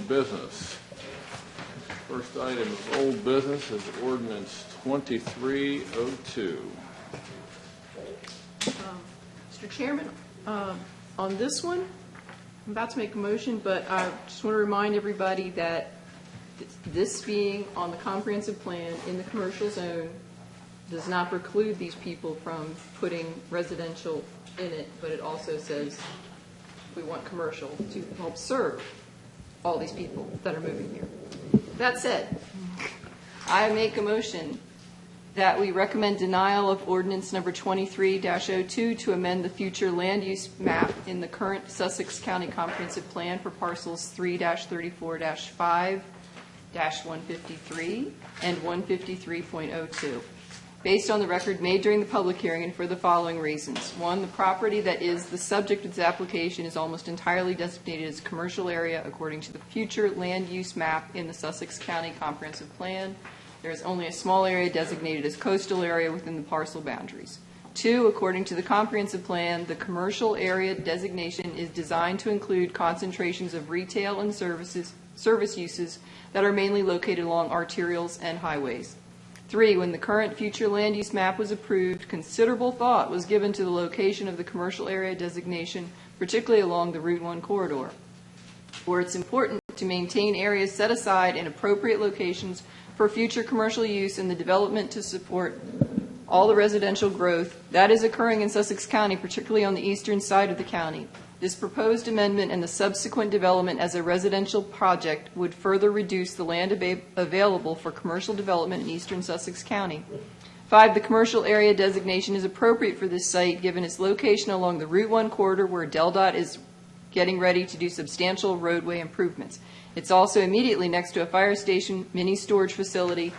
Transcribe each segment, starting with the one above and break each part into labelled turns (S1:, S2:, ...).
S1: business. First item of old business is ordinance 2302.
S2: Mr. Chairman, on this one, I'm about to make a motion, but I just want to remind everybody that this being on the comprehensive plan in the commercial zone does not preclude these people from putting residential in it, but it also says we want commercial to help serve all these people that are moving here. That said, I make a motion that we recommend denial of ordinance number 23-02 to amend the future land use map in the current Sussex County Comprehensive Plan for parcels 3-34-5-153 and 153.02. Based on the record made during the public hearing and for the following reasons. One, the property that is the subject of this application is almost entirely designated as a commercial area according to the future land use map in the Sussex County Comprehensive Plan. There is only a small area designated as coastal area within the parcel boundaries. Two, according to the comprehensive plan, the commercial area designation is designed to include concentrations of retail and service uses that are mainly located along arterials and highways. Three, when the current future land use map was approved, considerable thought was given to the location of the commercial area designation, particularly along the Route 1 corridor, where it's important to maintain areas set aside in appropriate locations for future commercial use and the development to support all the residential growth that is occurring in Sussex County, particularly on the eastern side of the county. This proposed amendment and the subsequent development as a residential project would further reduce the land available for commercial development in eastern Sussex County. 5, the commercial area designation is appropriate for this site given its location along the Route 1 corridor where DelDOT is getting ready to do substantial roadway improvements. It's also immediately next to a fire station, mini storage facility,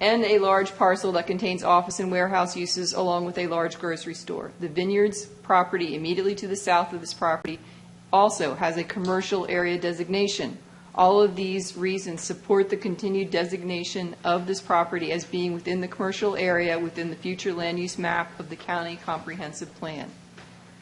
S2: and a large parcel that contains office and warehouse uses along with a large grocery store. The Vineyards property immediately to the south of this property also has a commercial area designation. All of these reasons support the continued designation of this property as being within the commercial area within the future land use map of the county comprehensive plan.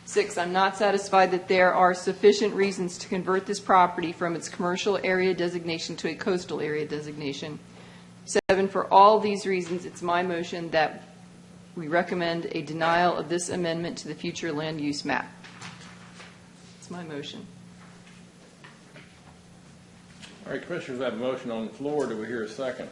S2: 6, I'm not satisfied that there are sufficient reasons to convert this property from its commercial area designation to a coastal area designation. 7, for all these reasons, it's my motion that we recommend a denial of this amendment to the future land use map. It's my motion.
S1: All right, Commissioners, I have a motion on the floor. Do we hear a second?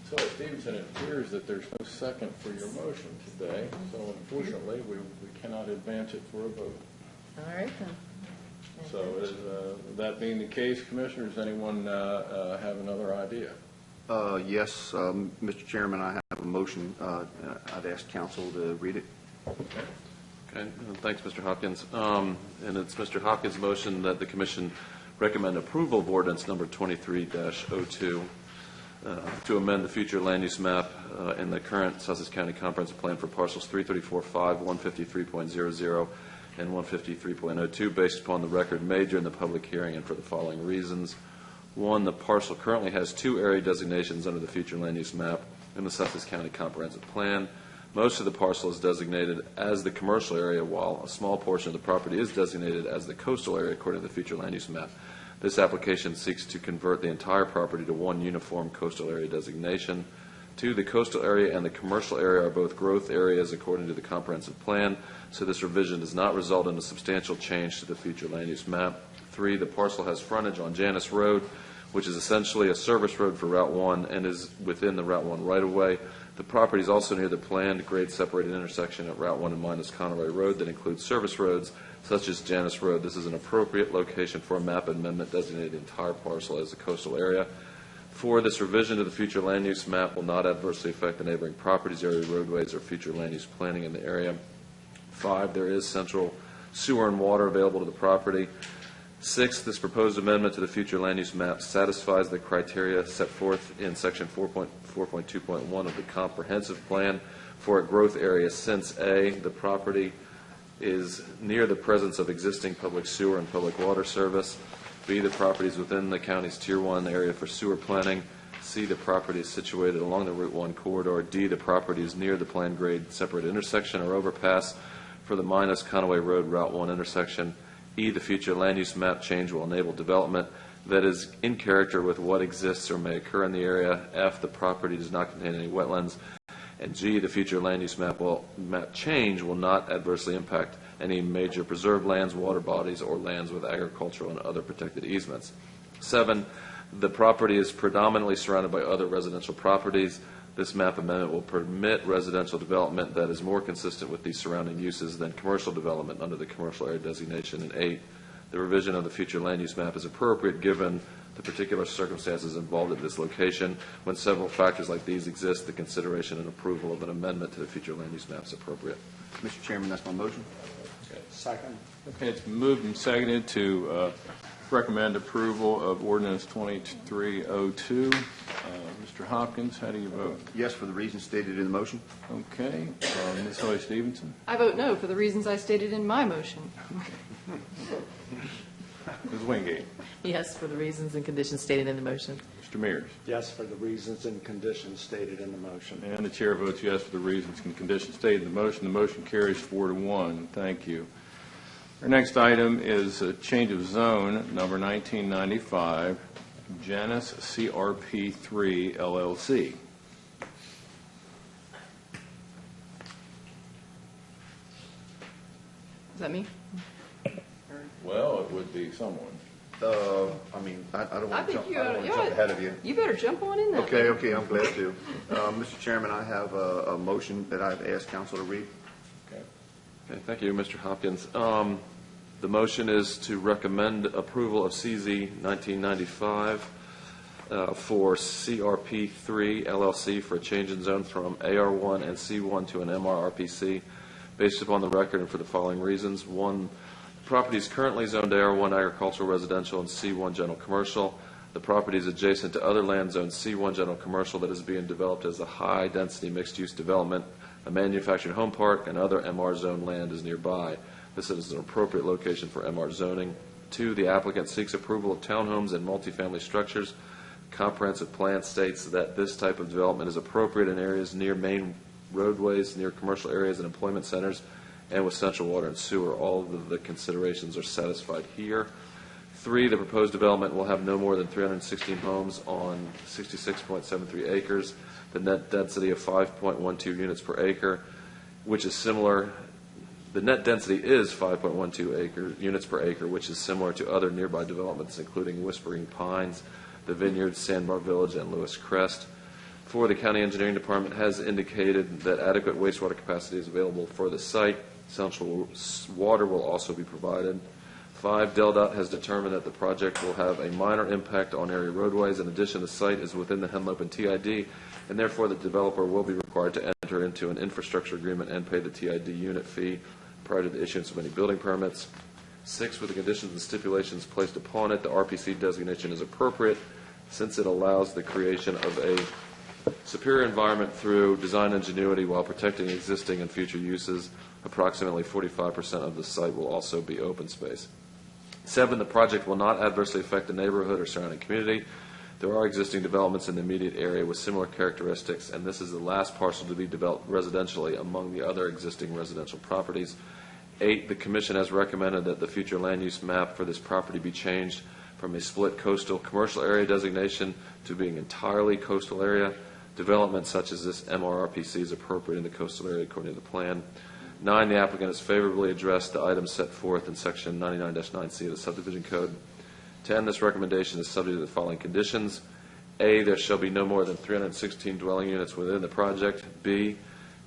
S1: So, Stevenson, it appears that there's no second for your motion today, so unfortunately we cannot advance it for a vote.
S2: All right, then.
S1: So that being the case, Commissioners, anyone have another idea?
S3: Yes, Mr. Chairman, I have a motion. I'd ask council to read it.
S4: Okay. Thanks, Mr. Hopkins. And it's Mr. Hopkins' motion that the Commission recommend approval of ordinance number 23-02 to amend the future land use map in the current Sussex County Comprehensive Plan for parcels 334.5, 153.00, and 153.02 based upon the record made during the public hearing and for the following reasons. 1, the parcel currently has 2 area designations under the future land use map in the Sussex County Comprehensive Plan. Most of the parcel is designated as the commercial area, while a small portion of the property is designated as the coastal area according to the future land use map. This application seeks to convert the entire property to one uniform coastal area designation. 2, the coastal area and the commercial area are both growth areas according to the comprehensive plan, so this revision does not result in a substantial change to the future land use map. 3, the parcel has frontage on Janus Road, which is essentially a service road for Route 1 and is within the Route 1 right-of-way. The property is also near the planned grade-separated intersection at Route 1 and Minus Conroy Road that includes service roads such as Janus Road. This is an appropriate location for a map amendment designating the entire parcel as a coastal area. 4, this revision to the future land use map will not adversely affect the neighboring properties, area roadways, or future land use planning in the area. 5, there is central sewer and water available to the property. 6, this proposed amendment to the future land use map satisfies the criteria set forth in section 4.2.1 of the comprehensive plan for a growth area since A, the property is near the presence of existing public sewer and public water service, B, the property is within the county's Tier 1 area for sewer planning, C, the property is situated along the Route 1 corridor. D, the property is near the planned grade separate intersection or overpass for the minus Conaway Road Route 1 intersection. E, the future land use map change will enable development that is in character with what exists or may occur in the area. F, the property does not contain any wetlands. And G, the future land use map change will not adversely impact any major preserved lands, water bodies, or lands with agricultural and other protected easements. 7, the property is predominantly surrounded by other residential properties. This map amendment will permit residential development that is more consistent with these surrounding uses than commercial development under the commercial area designation. And 8, the revision of the future land use map is appropriate given the particular circumstances involved at this location. When several factors like these exist, the consideration and approval of an amendment to the future land use map is appropriate.
S3: Mr. Chairman, that's my motion.
S5: Second.
S1: Okay, it's moved and seconded to recommend approval of ordinance 2302. Mr. Hopkins, how do you vote?
S3: Yes, for the reasons stated in the motion.
S1: Okay. Ms. Hoy Stevenson?
S2: I vote no for the reasons I stated in my motion.
S1: Ms. Wingate?
S6: Yes, for the reasons and conditions stated in the motion.
S1: Mr. Mears?
S5: Yes, for the reasons and conditions stated in the motion.
S1: And the chair votes yes for the reasons and conditions stated in the motion. The motion carries 4-1. Thank you. Our next item is a change of zone, number 1995, Janus CRP3 LLC.
S2: Is that me?
S1: Well, it would be someone.
S3: I mean, I don't
S2: I
S3: want to
S2: think
S3: jump ahead of you.
S2: You better jump on in there.
S3: Okay, I'm glad to. Mr. Chairman, I have a motion that I've asked council to read.
S4: Okay, thank you, Mr. Hopkins. The motion is to recommend approval of CZ 1995 for CRP3 LLC for a change in zone from AR1 and C1 to an MRRPC based upon the record and for the following reasons. 1, the property is currently zoned AR1 agricultural residential and C1 general commercial. The property is adjacent to other land zoned C1 general commercial that is being developed as a high-density mixed-use development. A manufactured home park and other MR zone land is nearby. This is an appropriate location for MR zoning. 2, the applicant seeks approval of townhomes and multifamily structures. Comprehensive plan states that this type of development is appropriate in areas near main roadways, near commercial areas and employment centers, and with central water and sewer. All of the considerations are satisfied here. 3, the proposed development will have no more than 316 homes on 66.73 acres, the net density of 5.12 units per acre, which is similar. The net density is 5.12 units per acre, which is similar to other nearby developments, including Whispering Pines, the Vineyards, Sandbar Village, and Lewis Crest. 4, the County Engineering Department has indicated that adequate wastewater capacity is available for the site. Central water will also be provided. 5, DelDOT has determined that the project will have a minor impact on area roadways. In addition, the site is within the Henlopen TID, and therefore the developer will be required to enter into an infrastructure agreement and pay the TID unit fee prior to the issuance of any building permits. 6, with the conditions and stipulations placed upon it, the RPC designation is appropriate since it allows the creation of a superior environment through design ingenuity while protecting existing and future uses. Approximately 45% of the site will also be open space. 7, the project will not adversely affect the neighborhood or surrounding community. There are existing developments in the immediate area with similar characteristics, and this is the last parcel to be developed residentially among the other existing residential properties. 8, the Commission has recommended that the future land use map for this property be changed from a split coastal commercial area designation to being entirely coastal area. Development such as this MRRPC is appropriate in the coastal area according to the plan. 9, the applicant has favorably addressed the items set forth in Section 99-9C of the Subdivision Code. 10, this recommendation is subject to the following conditions. A, there shall be no more than 316 dwelling units within the project. B,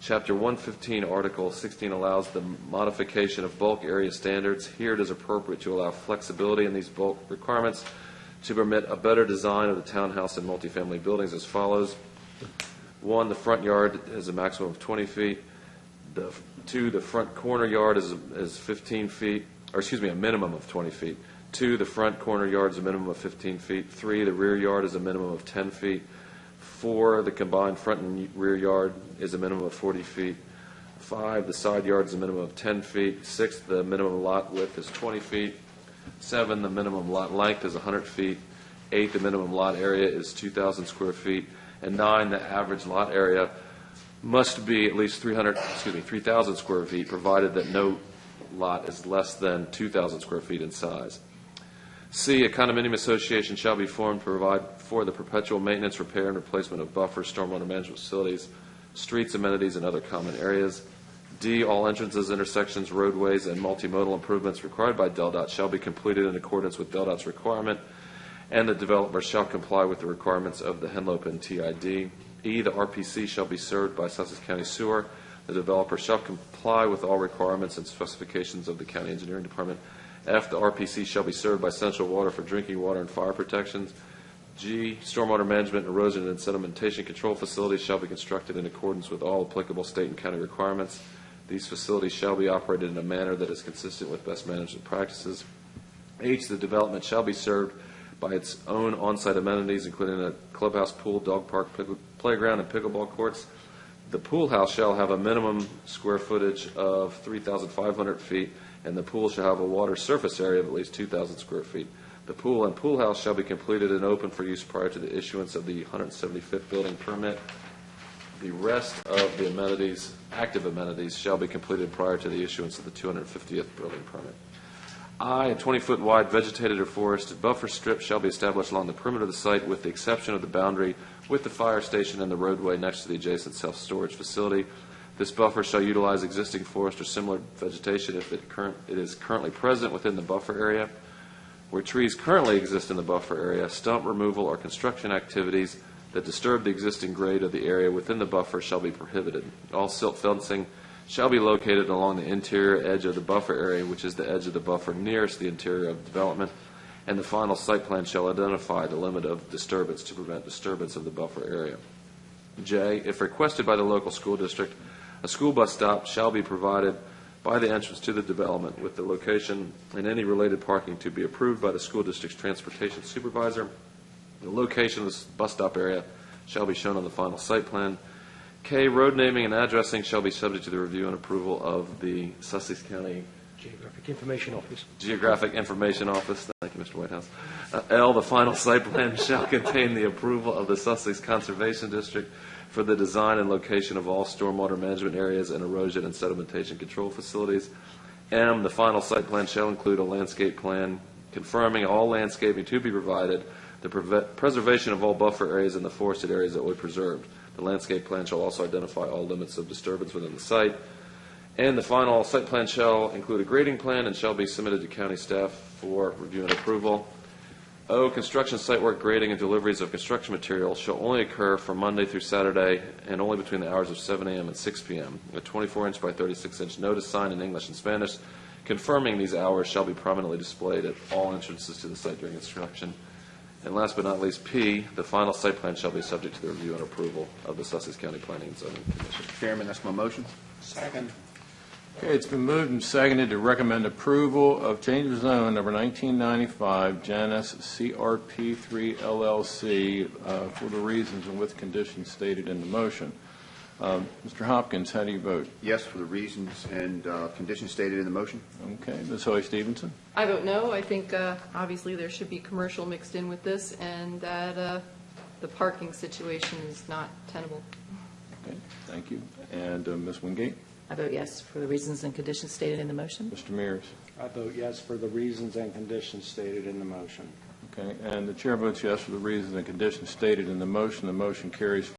S4: Chapter 115, Article 16 allows the modification of bulk area standards. Here it is appropriate to allow flexibility in these bulk requirements to permit a better design of the townhouse and multifamily buildings as follows. 1, the front yard is a maximum of 20 feet. 2, the front corner yard is 15 feet, or excuse me, a minimum of 20 feet. 2, the front corner yard is a minimum of 15 feet. 3, the rear yard is a minimum of 10 feet. 4, the combined front and rear yard is a minimum of 40 feet. 5, the side yard is a minimum of 10 feet. 6, the minimum lot width is 20 feet. 7, the minimum lot length is 100 feet. 8, the minimum lot area is 2,000 square feet. And 9, the average lot area must be at least 3,000 square feet, provided that no lot is less than 2,000 square feet in size. C, a condominium association shall be formed to provide for the perpetual maintenance, repair, and replacement of buffers, stormwater management facilities, streets, amenities, and other common areas. D, all entrances, intersections, roadways, and multimodal improvements required by DelDOT shall be completed in accordance with DelDOT's requirement, and the developer shall comply with the requirements of the Henlopen and TID. E, the RPC shall be served by Sussex County Sewer. The developer shall comply with all requirements and specifications of the County Engineering Department. F, the RPC shall be served by Central Water for drinking water and fire protections. G, stormwater management, erosion, and sedimentation control facilities shall be constructed in accordance with all applicable state and county requirements. These facilities shall be operated in a manner that is consistent with best management practices. H, the development shall be served by its own on-site amenities, including a clubhouse, pool, dog park, playground, and pickleball courts. The pool house shall have a minimum square footage of 3,500 feet, and the pool shall have a water surface area of at least 2,000 square feet. The pool and pool house shall be completed and open for use prior to the issuance of the 175th building permit. The rest of the amenities, active amenities, shall be completed prior to the issuance of the 250th building permit. I, a 20-foot wide vegetated or forested buffer strip shall be established along the perimeter of the site with the exception of the boundary with the fire station and the roadway next to the adjacent self-storage facility. This buffer shall utilize existing forest or similar vegetation if it is currently present within the buffer area. Where trees currently exist in the buffer area, stump removal or construction activities that disturb the existing grade of the area within the buffer shall be prohibited. All silt fencing shall be located along the interior edge of the buffer area, which is the edge of the buffer nearest the interior of development, and the final site plan shall identify the limit of disturbance to prevent disturbance of the buffer area. J, if requested by the local school district, a school bus stop shall be provided by the entrance to the development with the location and any related parking to be approved by the school district's transportation supervisor. The location of this bus stop area shall be shown on the final site plan. K, road naming and addressing shall be subject to the review and approval of the Sussex County
S5: Geographic Information Office.
S4: Geographic Information Office. Thank you, Mr. Whitehouse. L, the final site plan shall contain the approval of the Sussex Conservation District for the design and location of all stormwater management areas and erosion and sedimentation control facilities. M, the final site plan shall include a landscape plan confirming all landscaping to be provided, the preservation of all buffer areas and the forested areas that will be preserved. The landscape plan shall also identify all limits of disturbance within the site. And the final site plan shall include a grading plan and shall be submitted to county staff for review and approval. O, construction site work, grading, and deliveries of construction materials shall only occur from Monday through Saturday and only between the hours of 7 a.m. and 6 p.m. A 24-inch by 36-inch notice sign in English and Spanish confirming these hours shall be prominently displayed at all entrances to the site during construction. And last but not least, P, the final site plan shall be subject to the review and approval of the Sussex County Planning and Zoning Commission.
S3: Chairman, that's my motion.
S5: Second.
S1: Okay, it's been moved and seconded to recommend approval of change of zone number 1995, Janus CRP3 LLC, for the reasons and with conditions stated in the motion. Mr. Hopkins, how do you vote?
S3: Yes, for the reasons and conditions stated in the motion.
S1: Okay, Ms. Hoy Stevenson?
S2: I vote no. I think obviously there should be commercial mixed in with this, and that the parking situation is not tenable.
S1: Okay, thank you. And Ms. Wingate?
S6: I vote yes for the reasons and conditions stated in the motion.
S1: Mr. Mears?
S5: I vote yes for the reasons and conditions stated in the motion.
S1: Okay, and the chair votes yes for the reasons and conditions stated in the motion. The motion carries